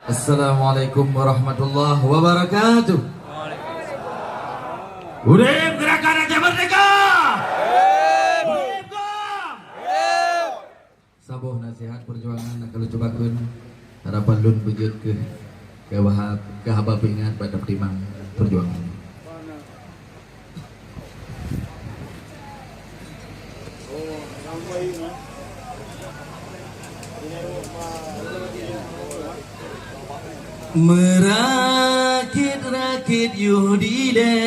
Assalamualaikum warahmatullahi wabarakatuh. Urip Gerakan Aceh Merdeka. Urip Gam. Sabuh nasihat perjuangan kalau cobakeun harapan lun bejeut ke wahab ke habab ingat pada timang perjuangan. Merakit-rakit yuhdile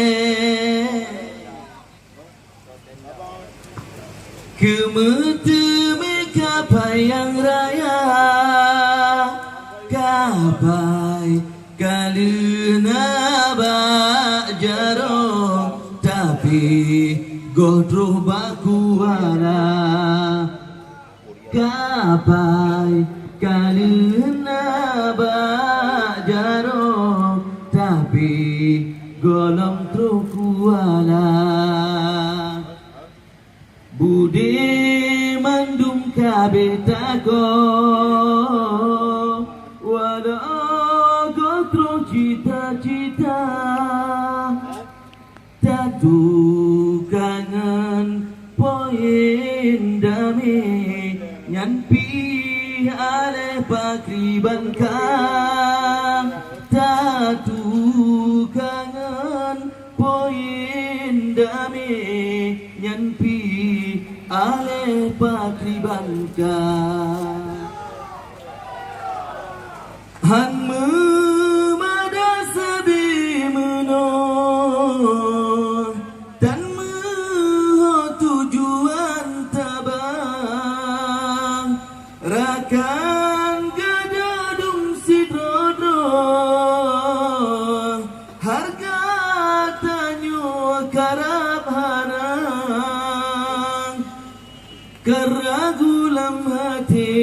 Kemeteme kapayang raya Kapai kalena bak jarong Tapi godroh bakuara Kapai kalena bak jarong Tapi golong trukuala Budi mandum kabe tako Walau gotro cita-cita Tatu kangen poin dami Nyanpi ale pakriban kang Tatu kangen poin dami Nyanpi ale pakriban kang Han memada sabi menor Dan meho tujuan tabang Rakan gadadung sidrodro Harga tanyo karab hanang Keragulam hati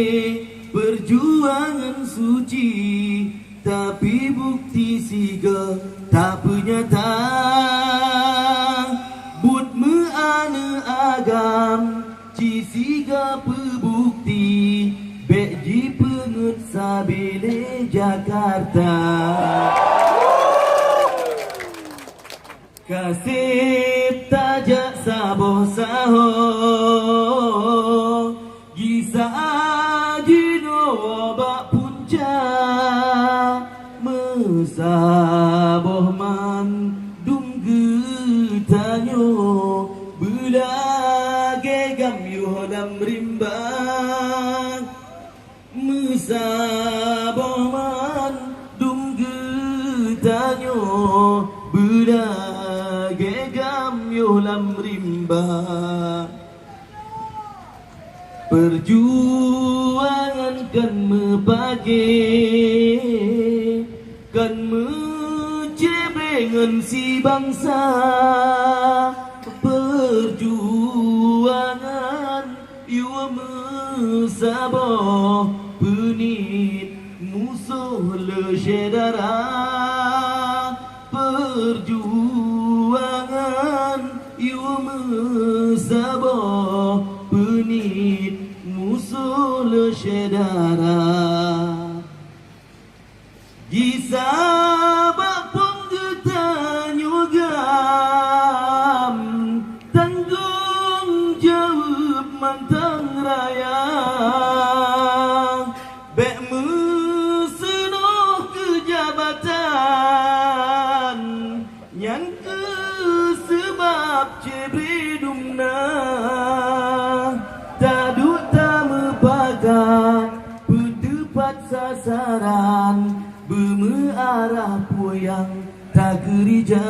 perjuangan suci Tapi bukti siga tak penyata But meana agam ci siga pebukti Beji pengut sabile Jakarta Kasih tajak saboh saho Gisa ajino wabak punca Mesaboh man dum getanyo Belage gam yuhodam rimbang Mesaboh man dum getanyo Belage gam yuhodam rimbang Perjuangan kan mepagi Kan mencebengan si bangsa Perjuangan Iwa mesaboh Penit musuh lesyedara Perjuangan Iwa mesaboh Penit musuh lesyedara Gisa bakpong getanyo gam Tanggung jawab mantang raya Bek mesenoh kejabatan Yang ke sebab cebridumna Taduk tak mepagat Berdepat sasaran Bermearah puyang tak gerijang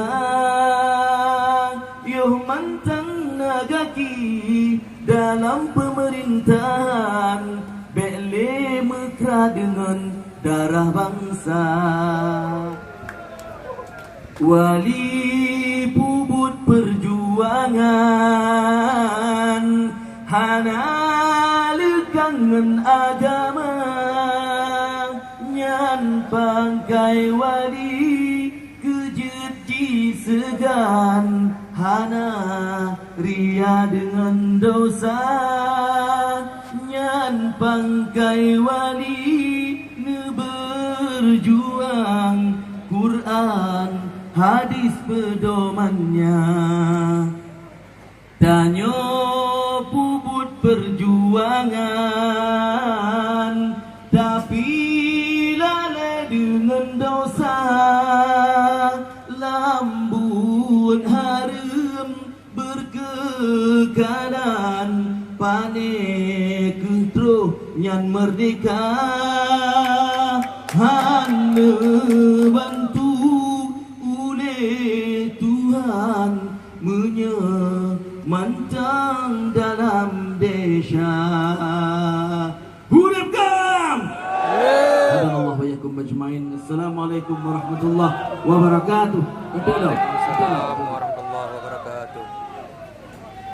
Yoh mantang nagaki Dalam pemerintahan Bele mekra dengan darah bangsa Wali pubut perjuangan Hana lekangan agama Nyan pangkai wali Kejut segan Hana ria dengan dosa Nyan pangkai wali Neber berjuang, Quran hadis pedomannya. Tanyo puput perjuangan, tapi lalai dengan dosa. Lambun harum berkekalan, panik kentro yang merdeka. Hanya bantu oleh Tuhan menyemantang dalam desa. Huruf Gam! Hadanallahu wa iyyakum ajmain. Assalamualaikum warahmatullahi wabarakatuh. Itu dong.